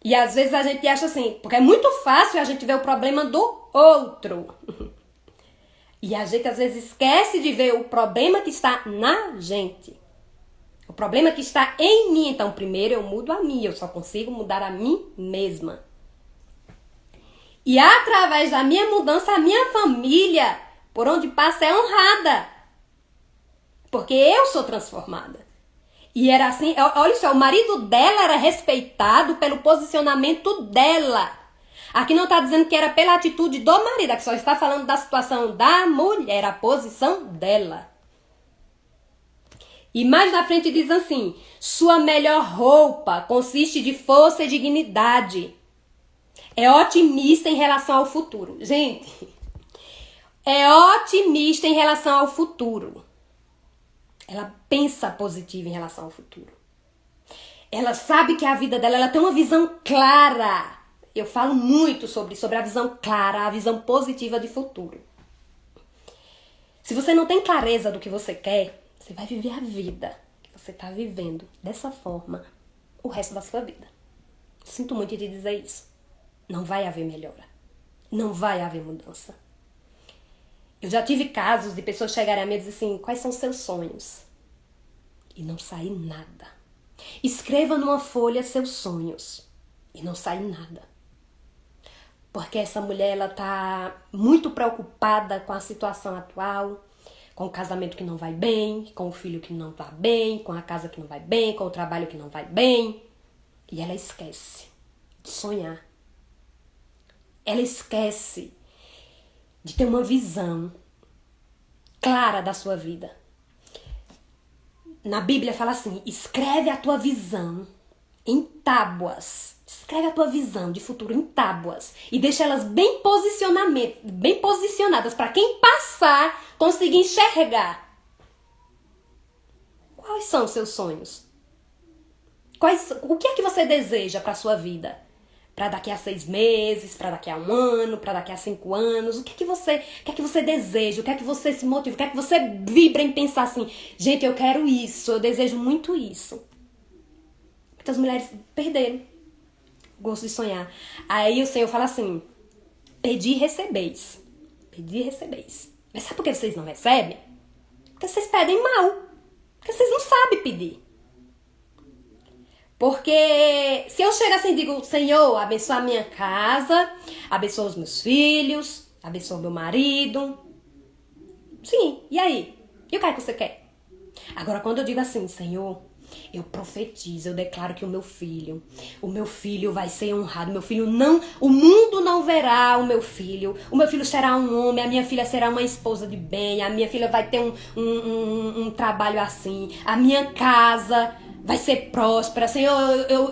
Speaker 1: E às vezes a gente acha assim, porque é muito fácil a gente ver o problema do outro. E a gente às vezes esquece de ver o problema que está na gente. O problema que está em mim. Então, primeiro eu mudo a mim. Eu só consigo mudar a mim mesma. E através da minha mudança, a minha família, por onde passa, é honrada. Porque eu sou transformada. E era assim, olha só, o marido dela era respeitado pelo posicionamento dela. Aqui não está dizendo que era pela atitude do marido, aqui só está falando da situação da mulher, a posição dela. E mais na frente diz assim, sua melhor roupa consiste de força e dignidade. É otimista em relação ao futuro. Gente, é otimista em relação ao futuro. Ela pensa positivo em relação ao futuro. Ela sabe que a vida dela, ela tem uma visão clara. Eu falo muito sobre a visão clara, a visão positiva de futuro. Se você não tem clareza do que você quer, você vai viver a vida que você está vivendo dessa forma o resto da sua vida. Sinto muito de dizer isso. Não vai haver melhora. Não vai haver mudança. Eu já tive casos de pessoas chegarem a mim e dizer assim, quais são os seus sonhos? E não sai nada. Escreva numa folha seus sonhos. E não sai nada. Porque essa mulher, ela tá muito preocupada com a situação atual, com o casamento que não vai bem, com o filho que não tá bem, com a casa que não vai bem, com o trabalho que não vai bem. E ela esquece de sonhar. Ela esquece de ter uma visão clara da sua vida. Na Bíblia fala assim, escreve a tua visão em tábuas. Escreve a tua visão de futuro em tábuas e deixa elas bem posicionadas para quem passar conseguir enxergar. Quais são os seus sonhos? O que é que você deseja para a sua vida? Para daqui a 6 meses, para daqui a 1 ano, para daqui a 5 anos? O que é que você deseja? O que é que você se motiva? O que é que você vibra em pensar assim? Gente, eu quero isso, eu desejo muito isso. Muitas mulheres perderam o gosto de sonhar. Aí o Senhor fala assim, pedi e recebeis. Pedi e recebeis. Mas sabe por que vocês não recebem? Porque vocês pedem mal. Porque vocês não sabem pedir. Porque se eu chego assim e digo, Senhor, abençoa a minha casa, abençoa os meus filhos, abençoa o meu marido. Sim, e aí? E o que é que você quer? Agora, quando eu digo assim, Senhor, eu profetizo, eu declaro que o meu filho vai ser honrado, o mundo não verá o meu filho será um homem, a minha filha será uma esposa de bem, a minha filha vai ter um trabalho assim, a minha casa vai ser próspera, Senhor,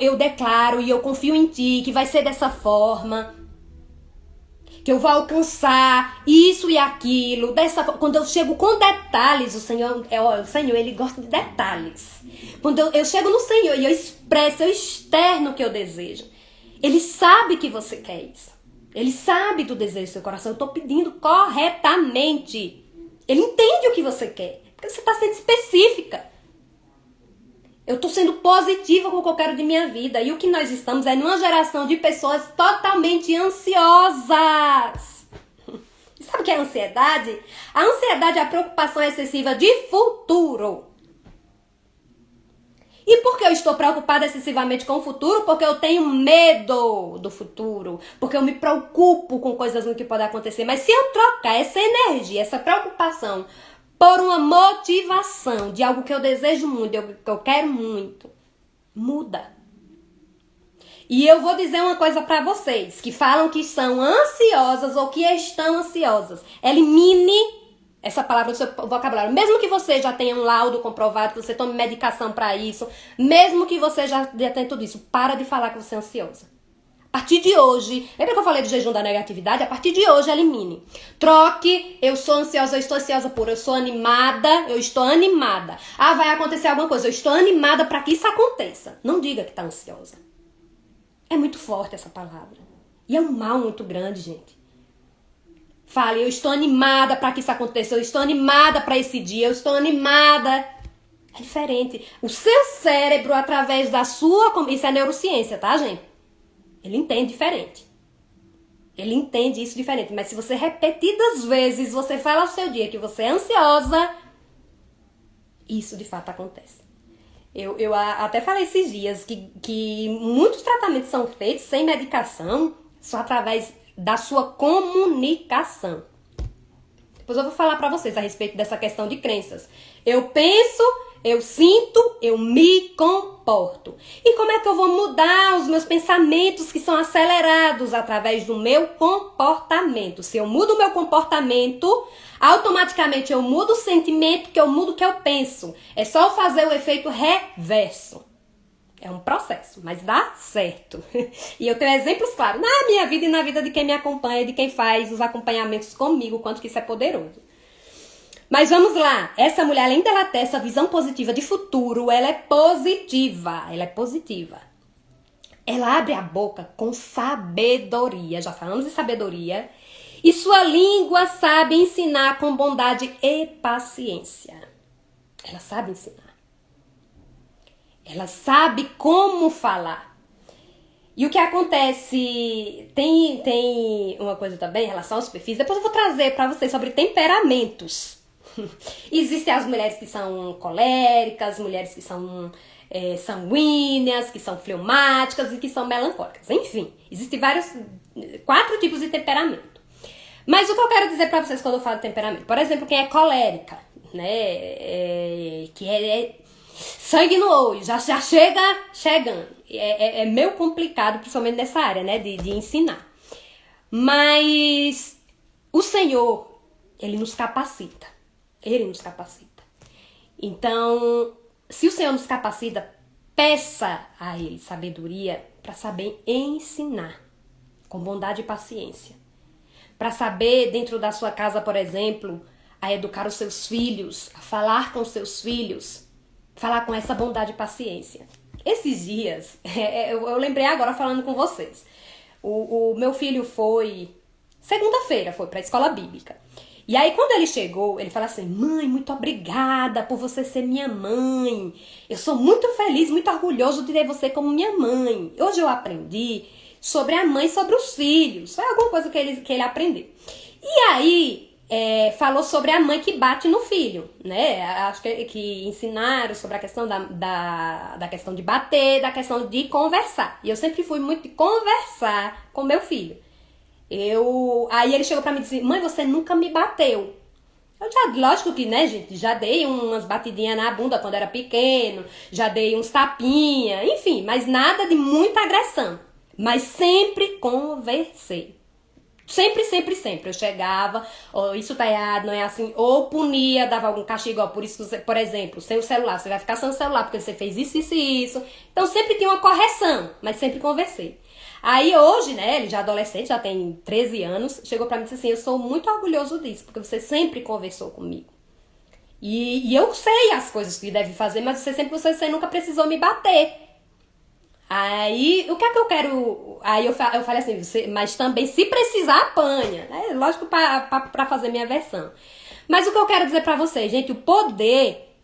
Speaker 1: eu declaro e eu confio em Ti, que vai ser dessa forma, que eu vou alcançar isso e aquilo, quando eu chego com detalhes, o Senhor, Ele gosta de detalhes. Quando eu chego no Senhor e eu expresso, eu externo o que eu desejo, Ele sabe que você quer isso. Ele sabe do desejo do seu coração. Eu tô pedindo corretamente. Ele entende o que você quer. Porque você tá sendo específica. Eu tô sendo positiva com o que eu quero de minha vida. E o que nós estamos é numa geração de pessoas totalmente ansiosas. E sabe o que é a ansiedade? A ansiedade é a preocupação excessiva de futuro. E por que eu estou preocupada excessivamente com o futuro? Porque eu tenho medo do futuro. Porque eu me preocupo com coisas que podem acontecer. Mas se eu trocar essa energia, essa preocupação por uma motivação de algo que eu desejo muito, de algo que eu quero muito, muda. E eu vou dizer uma coisa pra vocês que falam que são ansiosas ou que estão ansiosas. Elimine essa palavra do seu vocabulário. Mesmo que você já tenha um laudo comprovado, que você tome medicação pra isso, mesmo que você já tenha tudo isso, para de falar que você é ansiosa. A partir de hoje, lembra que eu falei do jejum da negatividade? A partir de hoje, elimine. Troque, eu sou ansiosa, eu estou ansiosa por, eu sou animada, eu estou animada. Ah, vai acontecer alguma coisa, eu estou animada para que isso aconteça. Não diga que está ansiosa. É muito forte essa palavra. E é um mal muito grande, gente. Fale, eu estou animada para que isso aconteça, eu estou animada para esse dia, eu estou animada. É diferente. O seu cérebro, através da sua... Isso é neurociência, tá, gente? Ele entende diferente. Ele entende isso diferente. Mas se você repetidas vezes, você fala ao seu dia que você é ansiosa, isso de fato acontece. Eu até falei esses dias que muitos tratamentos são feitos sem medicação, só através da sua comunicação. Depois eu vou falar pra vocês a respeito dessa questão de crenças. Eu penso, eu sinto, eu me comporto. E como é que eu vou mudar os meus pensamentos que são acelerados através do meu comportamento? Se eu mudo o meu comportamento, automaticamente eu mudo o sentimento, que eu mudo o que eu penso. É só fazer o efeito reverso. É um processo, mas dá certo. E eu tenho exemplos claros na minha vida e na vida de quem me acompanha, de quem faz os acompanhamentos comigo, quanto que isso é poderoso. Mas vamos lá. Essa mulher, além dela ter essa visão positiva de futuro, ela é positiva. Ela é positiva. Ela abre a boca com sabedoria. Já falamos de sabedoria. E sua língua sabe ensinar com bondade e paciência. Ela sabe ensinar. Ela sabe como falar. E o que acontece... Tem uma coisa também em relação aos perfis. Depois eu vou trazer para vocês sobre temperamentos. Existem as mulheres que são coléricas, mulheres que são sanguíneas, que são fleumáticas e que são melancólicas. Enfim, existem 4 tipos de temperamento. Mas o que eu quero dizer para vocês quando eu falo de temperamento? Por exemplo, quem é colérica, né? Que é sangue no olho, já chega chegando. É meio complicado, principalmente nessa área, né? De ensinar. Mas o Senhor, Ele nos capacita. Ele nos capacita. Então, se o Senhor nos capacita, peça a Ele sabedoria para saber ensinar com bondade e paciência. Para saber, dentro da sua casa, por exemplo, a educar os seus filhos, a falar com os seus filhos, falar com essa bondade e paciência. Esses dias, eu lembrei agora falando com vocês. O meu filho foi, segunda-feira, foi para a escola bíblica. E aí, quando ele chegou, ele falou assim: mãe, muito obrigada por você ser minha mãe. Eu sou muito feliz, muito orgulhoso de ter você como minha mãe. Hoje eu aprendi sobre a mãe e sobre os filhos. Foi alguma coisa que ele aprendeu. E aí, falou sobre a mãe que bate no filho, né? Acho que ensinaram sobre a questão da questão de bater, da questão de conversar. E eu sempre fui muito de conversar com meu filho. Aí ele chegou pra mim e disse: mãe, você nunca me bateu. Lógico que, né, gente, já dei umas batidinhas na bunda quando era pequeno, já dei uns tapinha, enfim, mas nada de muita agressão. Mas sempre conversei. Sempre. Eu chegava, isso tá errado, não é assim, ou punia, dava algum castigo, por isso, por exemplo, sem o celular, você vai ficar sem o celular porque você fez isso. Então sempre tinha uma correção, mas sempre conversei. Aí hoje, né, ele já é adolescente, já tem 13 anos, chegou pra mim e disse assim: eu sou muito orgulhoso disso, porque você sempre conversou comigo. E eu sei as coisas que deve fazer, mas você nunca precisou me bater. Aí, o que é que eu quero... Aí eu falei assim, mas também se precisar apanha, né? Lógico, pra fazer minha versão. Mas o que eu quero dizer pra vocês, gente, o poder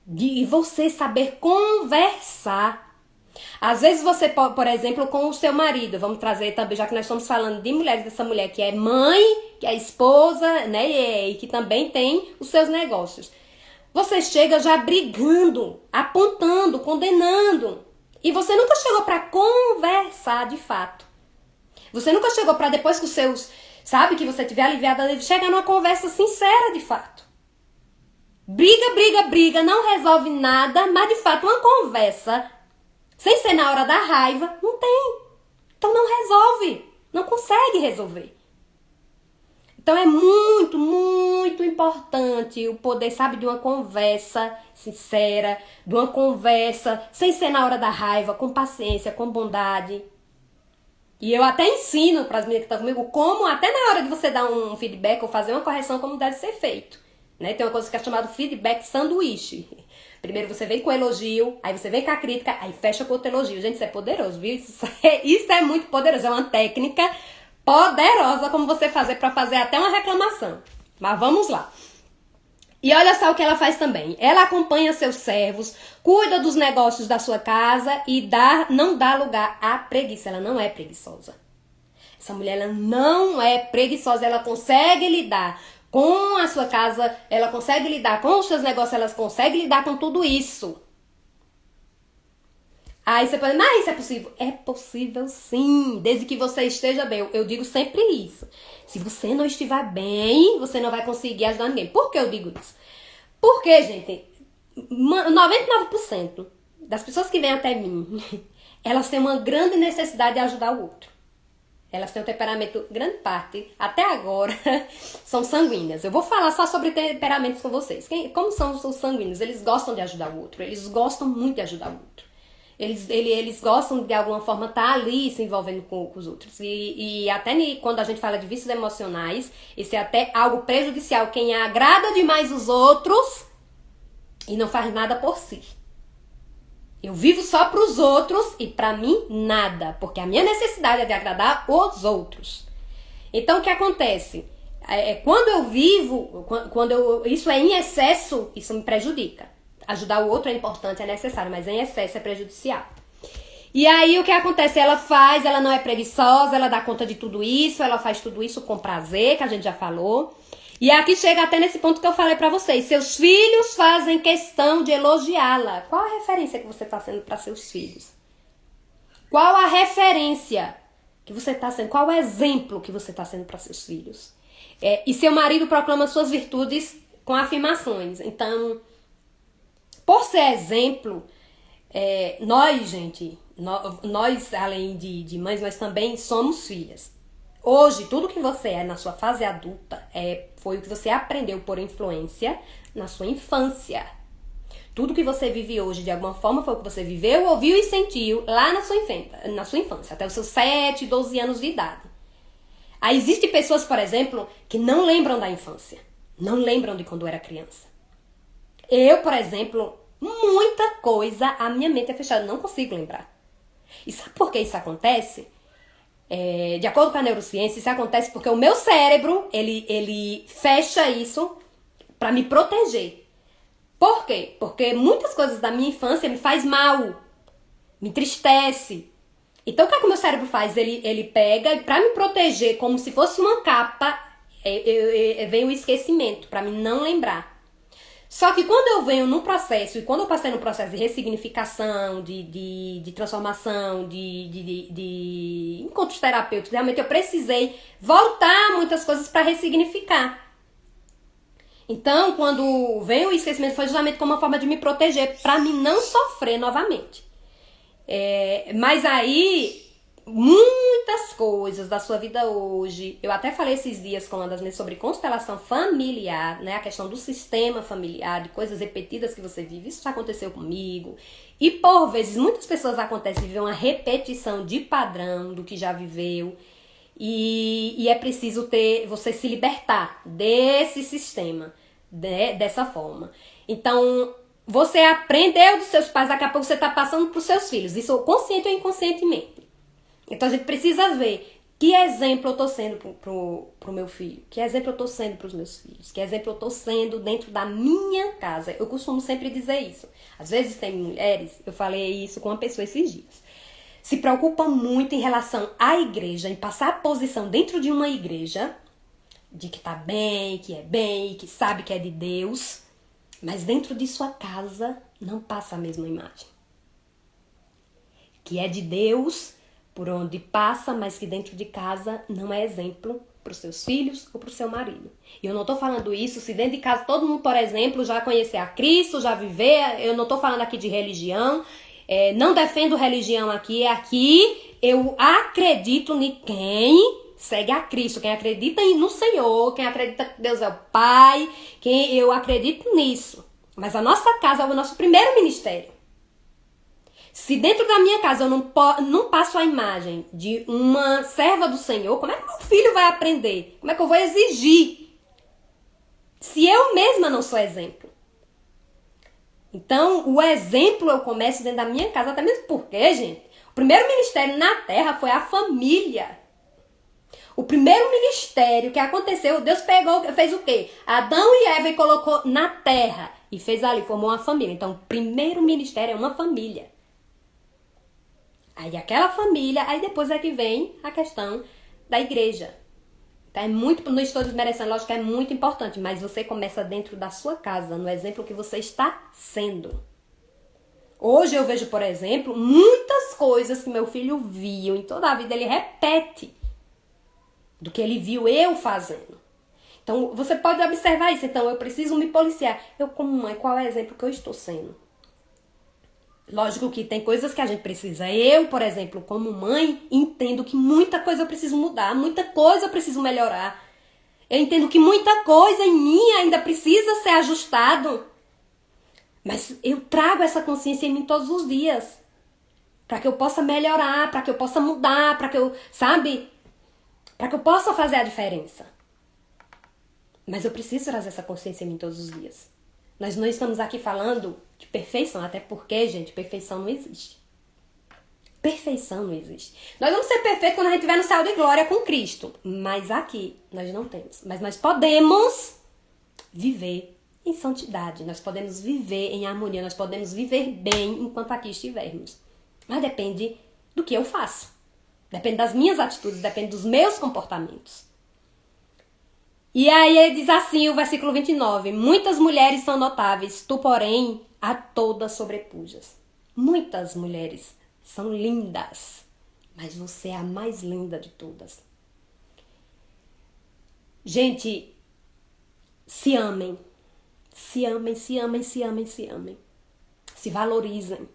Speaker 1: de você saber conversar. Às vezes você, por exemplo, com o seu marido, vamos trazer também, já que nós estamos falando de mulheres, dessa mulher que é mãe, que é esposa, né, e que também tem os seus negócios. Você chega já brigando, apontando, condenando. E você nunca chegou pra conversar de fato. Você nunca chegou pra depois que os seus, sabe, que você tiver aliviada, chegar numa conversa sincera de fato. Briga, não resolve nada, mas de fato uma conversa, sem ser na hora da raiva, não tem. Então não resolve, não consegue resolver. Então é muito, muito importante o poder, sabe, de uma conversa sincera, de uma conversa sem ser na hora da raiva, com paciência, com bondade. E eu até ensino para as meninas que estão comigo como, até na hora de você dar um feedback ou fazer uma correção, como deve ser feito. Né? Tem uma coisa que é chamada feedback sanduíche. Primeiro você vem com elogio, aí você vem com a crítica, aí fecha com outro elogio. Gente, isso é poderoso, viu? Isso é muito poderoso, é uma técnica poderosa como você fazer para fazer até uma reclamação. Mas vamos lá. E olha só o que ela faz também. Ela acompanha seus servos, cuida dos negócios da sua casa e não dá lugar à preguiça. Ela não é preguiçosa. Essa mulher ela não é preguiçosa. Ela consegue lidar com a sua casa, ela consegue lidar com os seus negócios, ela consegue lidar com tudo isso. Aí você pode, mas isso é possível? É possível sim, desde que você esteja bem. Eu digo sempre isso. Se você não estiver bem, você não vai conseguir ajudar ninguém. Por que eu digo isso? Porque, gente, 99% das pessoas que vêm até mim, elas têm uma grande necessidade de ajudar o outro. Elas têm um temperamento, grande parte, até agora, são sanguíneas. Eu vou falar só sobre temperamentos com vocês. Como são os sanguíneos? Eles gostam de ajudar o outro. Eles gostam muito de ajudar o outro. Eles gostam de alguma forma estar ali se envolvendo com os outros. E até quando a gente fala de vícios emocionais, isso é até algo prejudicial. Quem agrada demais os outros e não faz nada por si. Eu vivo só para os outros e para mim nada. Porque a minha necessidade é de agradar os outros. Então o que acontece? Quando eu vivo, isso é em excesso, isso me prejudica. Ajudar o outro é importante, é necessário, mas em excesso é prejudicial. E aí o que acontece? Ela não é preguiçosa, ela dá conta de tudo isso, ela faz tudo isso com prazer, que a gente já falou. E aqui chega até nesse ponto que eu falei pra vocês. Seus filhos fazem questão de elogiá-la. Qual a referência que você tá sendo para seus filhos? Qual a referência que você tá sendo? Qual o exemplo que você tá sendo para seus filhos? E seu marido proclama suas virtudes com afirmações. Então, por ser exemplo, nós, além de mães, nós também somos filhas. Hoje, tudo que você é na sua fase adulta foi o que você aprendeu por influência na sua infância. Tudo que você vive hoje, de alguma forma, foi o que você viveu, ouviu e sentiu lá na sua infância, até os seus 7, 12 anos de idade. Aí existem pessoas, por exemplo, que não lembram da infância. Não lembram de quando era criança. Eu, por exemplo, muita coisa, a minha mente é fechada, não consigo lembrar. E sabe por que isso acontece? De acordo com a neurociência, isso acontece porque o meu cérebro, ele fecha isso para me proteger. Por quê? Porque muitas coisas da minha infância me faz mal, me entristece. Então o que é que o meu cérebro faz? Ele pega e para me proteger, como se fosse uma capa, vem o esquecimento, para mim não lembrar. Só que quando eu venho num processo, e quando eu passei no processo de ressignificação, de transformação, de encontros terapêuticos, realmente eu precisei voltar muitas coisas para ressignificar. Então, quando veio o esquecimento, foi justamente como uma forma de me proteger, para mim não sofrer novamente. Mas aí, muitas coisas da sua vida hoje, eu até falei esses dias com uma das minhas sobre constelação familiar, né? A questão do sistema familiar, de coisas repetidas que você vive, isso já aconteceu comigo. E por vezes, muitas pessoas acontece de viver uma repetição de padrão do que já viveu. E é preciso você se libertar desse sistema, dessa forma. Então, você aprendeu dos seus pais, daqui a pouco você está passando para os seus filhos. Isso consciente ou inconscientemente. Então a gente precisa ver que exemplo eu estou sendo pro meu filho, que exemplo eu estou sendo para os meus filhos, que exemplo eu estou sendo dentro da minha casa. Eu costumo sempre dizer isso. Às vezes tem mulheres, eu falei isso com uma pessoa esses dias, se preocupam muito em relação à igreja, em passar a posição dentro de uma igreja, de que tá bem, que sabe que é de Deus, mas dentro de sua casa não passa a mesma imagem. Que é de Deus por onde passa, mas que dentro de casa não é exemplo para os seus filhos ou para o seu marido. E eu não estou falando isso se dentro de casa todo mundo, por exemplo, já conhecer a Cristo, já viver. Eu não estou falando aqui de religião. Não defendo religião aqui. Aqui eu acredito em quem segue a Cristo, quem acredita no Senhor, quem acredita que Deus é o Pai, eu acredito nisso. Mas a nossa casa é o nosso primeiro ministério. Se dentro da minha casa eu não passo a imagem de uma serva do Senhor, como é que meu filho vai aprender? Como é que eu vou exigir? Se eu mesma não sou exemplo. Então, o exemplo eu começo dentro da minha casa, até mesmo porque, gente, o primeiro ministério na terra foi a família. O primeiro ministério que aconteceu, Deus fez o quê? Adão e Eva e colocou na terra e fez ali, formou uma família. Então, o primeiro ministério é uma família. Aí aquela família, aí depois é que vem a questão da igreja. Então é muito, não estou desmerecendo, lógico que é muito importante, mas você começa dentro da sua casa, no exemplo que você está sendo. Hoje eu vejo, por exemplo, muitas coisas que meu filho viu, em toda a vida ele repete do que ele viu eu fazendo. Então você pode observar isso, então eu preciso me policiar. Eu como mãe, qual é o exemplo que eu estou sendo? Lógico que tem coisas que a gente precisa. Eu, por exemplo, como mãe, entendo que muita coisa eu preciso mudar, muita coisa eu preciso melhorar. Eu entendo que muita coisa em mim ainda precisa ser ajustado. Mas eu trago essa consciência em mim todos os dias. Para que eu possa melhorar, para que eu possa mudar, para que eu, para que eu possa fazer a diferença. Mas eu preciso trazer essa consciência em mim todos os dias. Nós não estamos aqui falando de perfeição, até porque, gente, perfeição não existe. Perfeição não existe. Nós vamos ser perfeitos quando a gente estiver no céu de glória com Cristo. Mas aqui nós não temos. Mas nós podemos viver em santidade. Nós podemos viver em harmonia. Nós podemos viver bem enquanto aqui estivermos. Mas depende do que eu faço. Depende das minhas atitudes. Depende dos meus comportamentos. E aí ele diz assim, o versículo 29. Muitas mulheres são notáveis, tu, porém, a todas sobrepujas. Muitas mulheres são lindas, mas você é a mais linda de todas. Gente, se amem. Se amem, se amem, se amem, se amem. Se valorizem.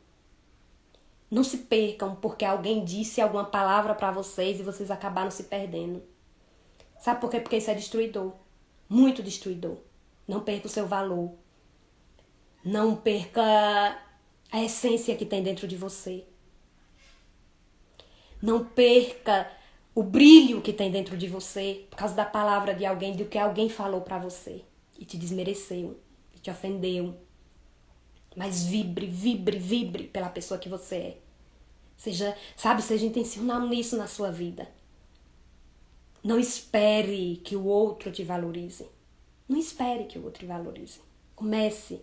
Speaker 1: Não se percam porque alguém disse alguma palavra para vocês e vocês acabaram se perdendo. Sabe por quê? Porque isso é destruidor. Muito destruidor. Não perca o seu valor. Não perca a essência que tem dentro de você. Não perca o brilho que tem dentro de você por causa da palavra de alguém, do que alguém falou pra você e te desmereceu, e te ofendeu. Mas vibre, vibre, vibre pela pessoa que você é. Seja intencional nisso na sua vida. Não espere que o outro te valorize. Não espere que o outro te valorize. Comece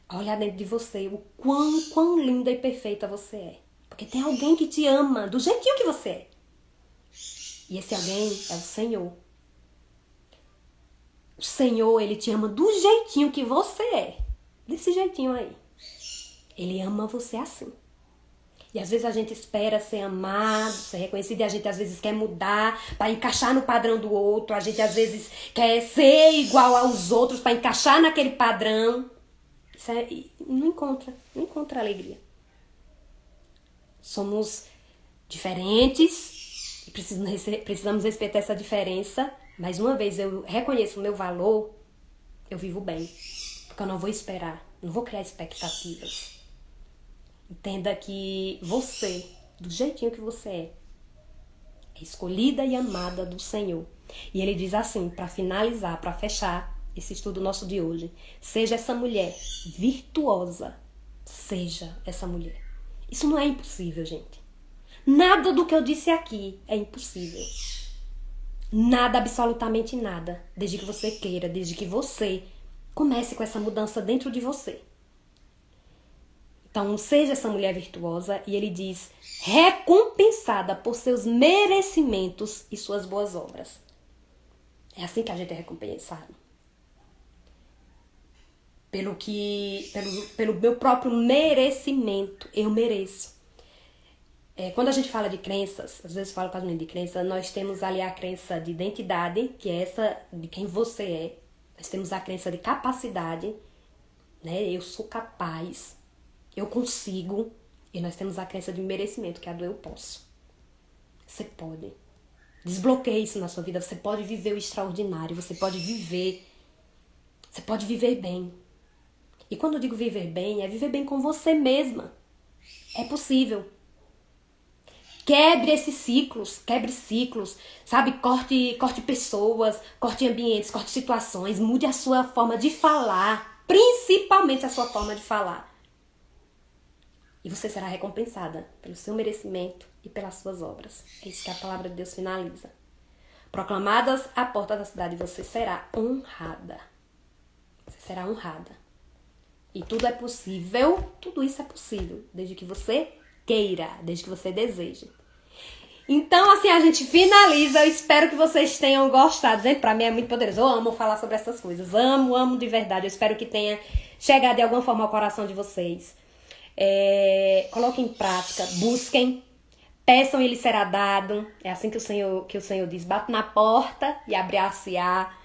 Speaker 1: a olhar dentro de você o quão linda e perfeita você é. Porque tem alguém que te ama do jeitinho que você é. E esse alguém é o Senhor. O Senhor, Ele te ama do jeitinho que você é. Desse jeitinho aí. Ele ama você assim. E às vezes a gente espera ser amado, ser reconhecido, e a gente às vezes quer mudar para encaixar no padrão do outro. A gente às vezes quer ser igual aos outros para encaixar naquele padrão. Isso não encontra alegria. Somos diferentes e precisamos respeitar essa diferença. Mas uma vez eu reconheço o meu valor, eu vivo bem. Porque eu não vou esperar, não vou criar expectativas. Entenda que você, do jeitinho que você é escolhida e amada do Senhor. E ele diz assim, para finalizar, para fechar esse estudo nosso de hoje. Seja essa mulher virtuosa. Seja essa mulher. Isso não é impossível, gente. Nada do que eu disse aqui é impossível. Nada, absolutamente nada. Desde que você queira, desde que você comece com essa mudança dentro de você. Então, seja essa mulher virtuosa, e ele diz, recompensada por seus merecimentos e suas boas obras. É assim que a gente é recompensado. Pelo meu próprio merecimento, eu mereço. Quando a gente fala de crenças, às vezes falo com as meninas de crença, nós temos ali a crença de identidade, que é essa de quem você é. Nós temos a crença de capacidade, né? Eu sou capaz, eu consigo. E nós temos a crença de merecimento, que é a do eu posso. Você pode. Desbloqueie isso na sua vida. Você pode viver o extraordinário, você pode viver bem. E quando eu digo viver bem, é viver bem com você mesma. É possível. Quebre ciclos, sabe? Corte pessoas, corte ambientes, corte situações, mude a sua forma de falar, principalmente a sua forma de falar. E você será recompensada pelo seu merecimento e pelas suas obras. É isso que a palavra de Deus finaliza. Proclamadas à porta da cidade, você será honrada. Você será honrada. E tudo é possível, tudo isso é possível, desde que você queira, desde que você deseje. Então, assim, a gente finaliza. Eu espero que vocês tenham gostado. Gente, pra mim é muito poderoso. Eu amo falar sobre essas coisas. Amo de verdade. Eu espero que tenha chegado de alguma forma ao coração de vocês. Coloquem em prática, busquem, peçam e lhe será dado. É assim que o Senhor diz. Bate na porta e abre-se-á.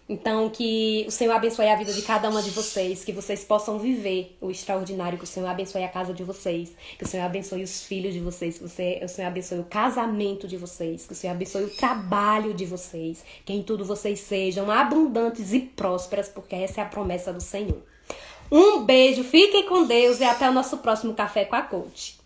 Speaker 1: Então, que o Senhor abençoe a vida de cada uma de vocês, que vocês possam viver o extraordinário, que o Senhor abençoe a casa de vocês, que o Senhor abençoe os filhos de vocês, que o Senhor abençoe o casamento de vocês, que o Senhor abençoe o trabalho de vocês, que em tudo vocês sejam abundantes e prósperas, porque essa é a promessa do Senhor. Um beijo, fiquem com Deus e até o nosso próximo Café com a Coach.